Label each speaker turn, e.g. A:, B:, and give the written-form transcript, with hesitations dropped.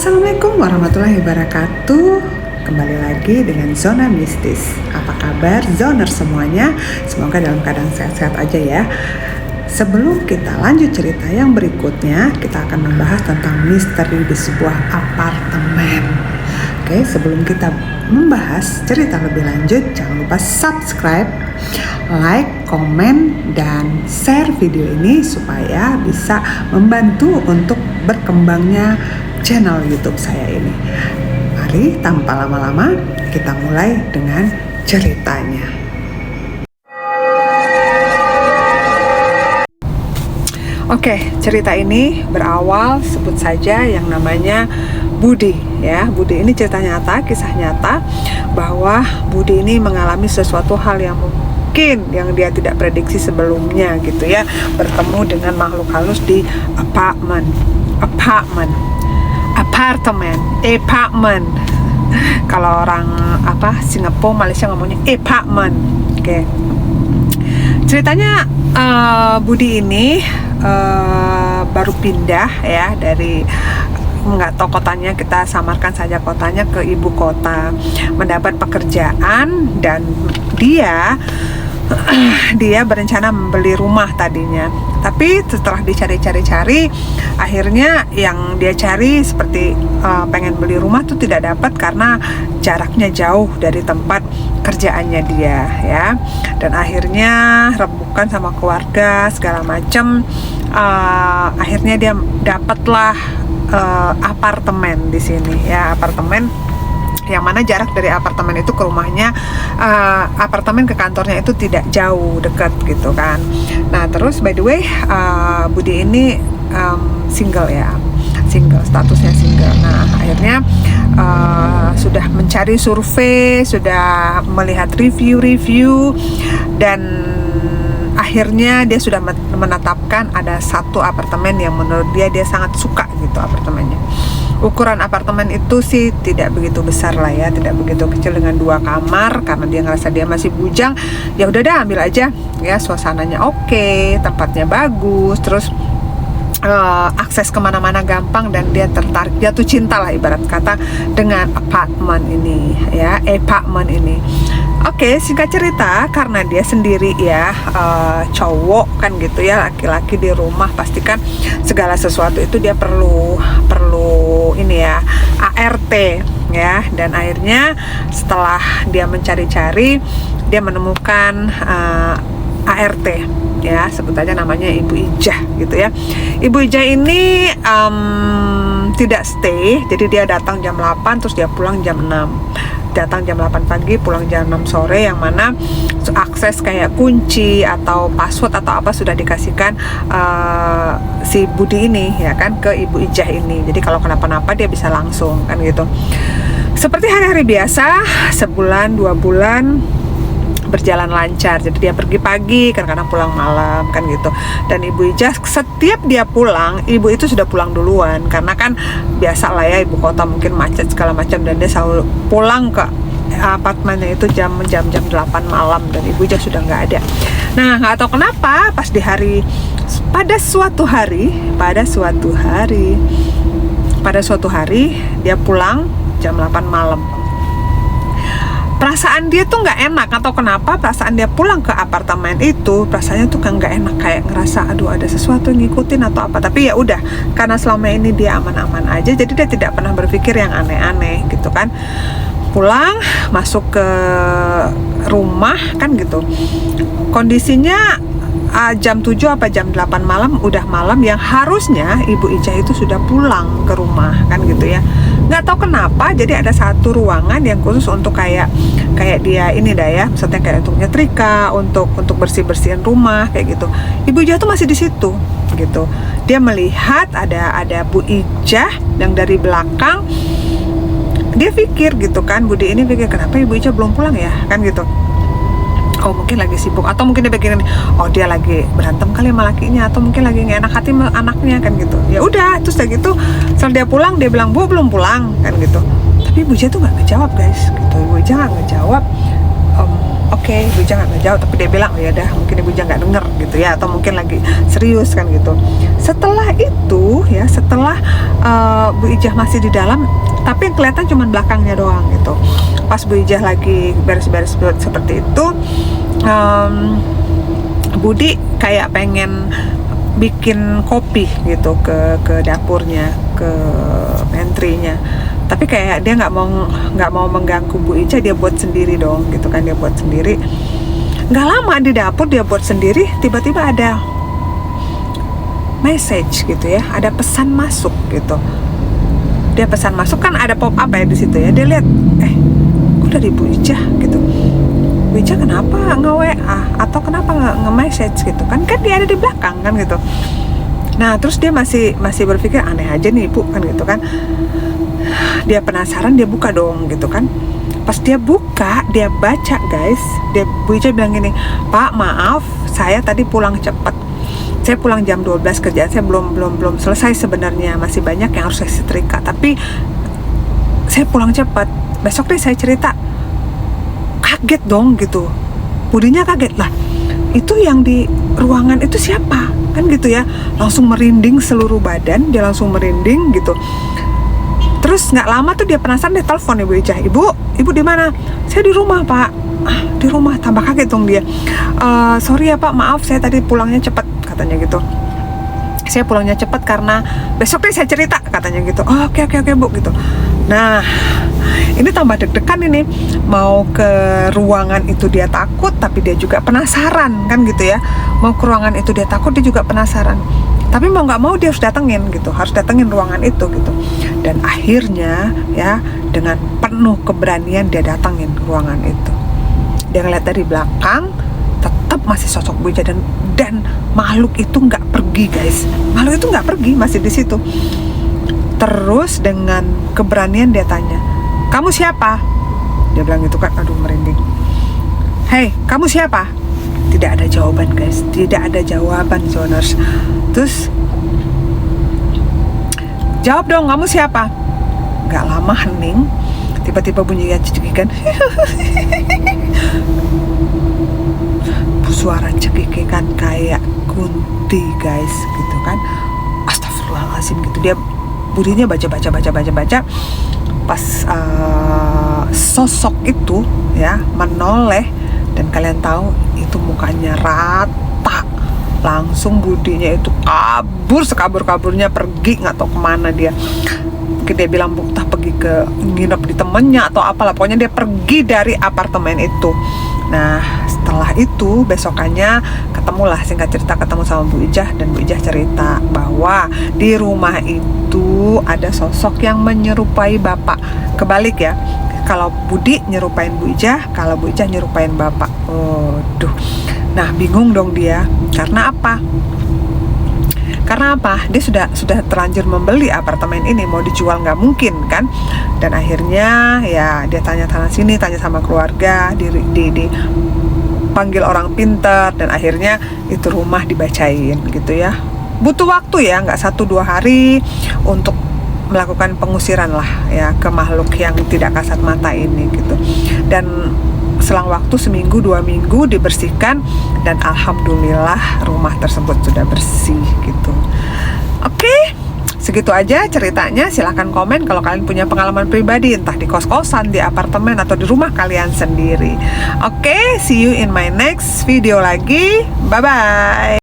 A: Assalamualaikum warahmatullahi wabarakatuh. Kembali lagi dengan Zona Mistis. Apa kabar zoner semuanya? Semoga dalam keadaan sehat-sehat aja ya. Sebelum kita lanjut cerita yang berikutnya, kita akan membahas tentang misteri di sebuah apartemen. Oke, sebelum kita membahas cerita lebih lanjut, jangan lupa subscribe, like, komen, dan share video ini supaya bisa membantu untuk berkembangnya channel YouTube saya ini. Mari tanpa lama-lama kita mulai dengan ceritanya. Oke, cerita ini berawal sebut saja yang namanya Budi ya. Budi ini cerita nyata, kisah nyata bahwa Budi ini mengalami sesuatu hal yang mungkin yang dia tidak prediksi sebelumnya gitu ya, bertemu dengan makhluk halus di apartemen. Kalau orang Singapura, Malaysia ngomongnya apartemen. Oke. Ceritanya Budi ini baru pindah ya dari, nggak tahu kotanya, kita samarkan saja kotanya, ke ibu kota, mendapat pekerjaan, dan dia berencana membeli rumah tadinya. Tapi setelah dicari-cari, akhirnya yang dia cari seperti pengen beli rumah tuh tidak dapat karena jaraknya jauh dari tempat kerjaannya dia ya. Dan akhirnya rebukan sama keluarga segala macam. Akhirnya dia dapatlah apartemen di sini ya, apartemen yang mana jarak dari apartemen itu ke rumahnya, apartemen ke kantornya itu tidak jauh, dekat gitu kan. Nah terus by the way, Budi ini single ya, statusnya single. Nah akhirnya sudah mencari survei, sudah melihat review, dan akhirnya dia sudah menetapkan ada satu apartemen yang menurut dia sangat suka gitu apartemennya. Ukuran apartemen itu sih tidak begitu besar lah ya, tidak begitu kecil, dengan 2 kamar, karena dia ngerasa dia masih bujang. Ya udah dah, ambil aja ya, suasananya oke, tempatnya bagus, terus akses kemana-mana gampang, dan dia tertarik, jatuh cinta lah ibarat kata dengan apartemen ini ya, apartemen ini. Oke, singkat cerita, karena dia sendiri ya, cowok kan gitu ya, laki-laki di rumah, pastikan segala sesuatu itu dia perlu ini ya, ART ya. Dan akhirnya setelah dia mencari-cari, dia menemukan ART ya, sebut aja namanya Ibu Ijah gitu ya. Ibu Ijah ini tidak stay, jadi dia datang jam 8 terus dia pulang jam 6. Datang jam 8 pagi, pulang jam 6 sore, yang mana akses kayak kunci atau password atau apa sudah dikasihkan si Budi ini ya kan ke Ibu Ijah ini. Jadi kalau kenapa-napa dia bisa langsung kan gitu. Seperti hari-hari biasa, sebulan 2 bulan berjalan lancar. Jadi dia pergi pagi, kadang-kadang pulang malam kan gitu. Dan Ibu Ijah setiap dia pulang, ibu itu sudah pulang duluan, karena kan biasa lah ya, ibu kota mungkin macet segala macam, dan dia selalu pulang ke apartemennya itu jam 8 malam, dan Ibu Ijah sudah nggak ada. Nah nggak tahu kenapa pada suatu hari dia pulang jam 8 malam. Perasaan dia tuh nggak enak, atau kenapa perasaan dia pulang ke apartemen itu perasaannya tuh kan nggak enak, kayak ngerasa aduh ada sesuatu yang ngikutin atau apa. Tapi ya udah, karena selama ini dia aman-aman aja, jadi dia tidak pernah berpikir yang aneh-aneh gitu kan. Pulang, masuk ke rumah kan gitu, kondisinya jam 7 apa jam 8 malam, udah malam, yang harusnya Ibu Ijah itu sudah pulang ke rumah kan gitu ya. Nggak tahu kenapa, jadi ada satu ruangan yang khusus untuk kayak dia ini dah ya, misalnya kayak untuk nyetrika, untuk bersih-bersihin rumah kayak gitu. Ibu Ijah tuh masih di situ gitu. Dia melihat ada Bu Ijah yang dari belakang. Dia pikir gitu kan, Budi ini pikir kenapa Ibu Ijah belum pulang ya kan gitu. Oh mungkin lagi sibuk, atau mungkin dia pikirin oh dia lagi berantem kali sama lakinya, atau mungkin lagi nggak enak hati sama anaknya kan gitu. Ya udah, terus udah gitu setelah dia pulang, dia bilang Bu belum pulang kan gitu. Tapi Ibu Ijah tuh nggak ngejawab guys gitu. Ibu Ijah nggak ngejawab. Oke, Ibu Ija nggak ngejawab, tapi dia bilang, oh ya dah, mungkin Ibu Ija nggak denger gitu ya, atau mungkin lagi serius kan gitu. Setelah itu ya, setelah Bu Ijah masih di dalam, tapi yang kelihatan cuma belakangnya doang gitu. Pas Bu Ijah lagi beres-beres seperti itu, Budi kayak pengen bikin kopi gitu ke dapurnya, ke pantry-nya. Tapi kayak dia nggak mau mengganggu Bu Ija, dia buat sendiri dong gitu kan, dia buat sendiri. Nggak lama di dapur dia buat sendiri, tiba-tiba ada message gitu ya, ada pesan masuk gitu. Dia pesan masuk kan ada pop up ya di situ ya. Dia lihat, kok dari Bu Ija gitu. Bu Ija kenapa nge-WA atau kenapa nge-message gitu kan dia ada di belakang kan gitu. Nah terus dia masih berpikir aneh aja nih Ibu kan gitu kan. Dia penasaran, dia buka dong gitu kan. Pas dia buka, dia baca guys, Bu Ija bilang gini, Pak maaf saya tadi pulang cepat, saya pulang jam 12, kerjaan saya belum selesai sebenarnya, masih banyak yang harus saya setrika, tapi saya pulang cepat, besok deh saya cerita. Kaget dong gitu, Budinya kaget lah, itu yang di ruangan itu siapa kan gitu ya, langsung merinding seluruh badan, dia langsung merinding gitu. Terus nggak lama tuh dia penasaran, dia telepon Ibu Ija, Ibu di mana? Saya di rumah Pak. Di rumah, tambah kaget dong dia. Sorry ya Pak, maaf saya tadi pulangnya cepat katanya gitu. Saya pulangnya cepat karena besok deh saya cerita katanya gitu. Oke Bu gitu. Nah ini tambah deg-degan ini, mau ke ruangan itu dia takut, tapi dia juga penasaran kan gitu ya. Mau ke ruangan itu dia takut, dia juga penasaran. Tapi mau nggak mau dia harus datengin gitu, harus datengin ruangan itu gitu. Dan akhirnya ya dengan penuh keberanian dia datengin ruangan itu. Dia ngeliat dari belakang, tetap masih sosok Bu Ija, dan makhluk itu nggak pergi guys, makhluk itu nggak pergi, masih di situ. Terus dengan keberanian dia tanya, kamu siapa? Dia bilang gitu kan, aduh merinding. Hei, kamu siapa? Tidak ada jawaban guys, tidak ada jawaban zoners. Terus jawab dong, kamu siapa? Gak lama hening, tiba-tiba bunyi cekikan. Suara cekikan kayak kunti guys gitu kan. Astagfirullahaladzim gitu. Dia Budinya baca. Pas sosok itu ya menoleh, dan kalian tahu itu mukanya rata, langsung Budinya itu kabur sekabur-kaburnya, pergi nggak tahu kemana dia. Mungkin dia bilang entah pergi ke nginep di temennya atau apalah, pokoknya dia pergi dari apartemen itu. Nah setelah itu besokannya ketemulah, singkat cerita ketemu sama Bu Ijah, dan Bu Ijah cerita bahwa di rumah itu ada sosok yang menyerupai bapak. Kebalik ya, kalau Budi nyerupain Bu Ijah, kalau Bu Ijah nyerupain bapak. Nah bingung dong dia, karena apa? Dia sudah terlanjur membeli apartemen ini, mau dijual nggak mungkin kan. Dan akhirnya ya dia tanya sana sini, tanya sama keluarga, dipanggil orang pintar, dan akhirnya itu rumah dibacain gitu ya. Butuh waktu ya, nggak 1-2 hari untuk melakukan pengusiran lah ya ke makhluk yang tidak kasat mata ini gitu. Dan selang waktu 1-2 minggu dibersihkan, dan alhamdulillah rumah tersebut sudah bersih gitu. Oke, segitu aja ceritanya. Silahkan komen kalau kalian punya pengalaman pribadi, entah di kos-kosan, di apartemen, atau di rumah kalian sendiri. Oke, see you in my next video lagi. Bye-bye.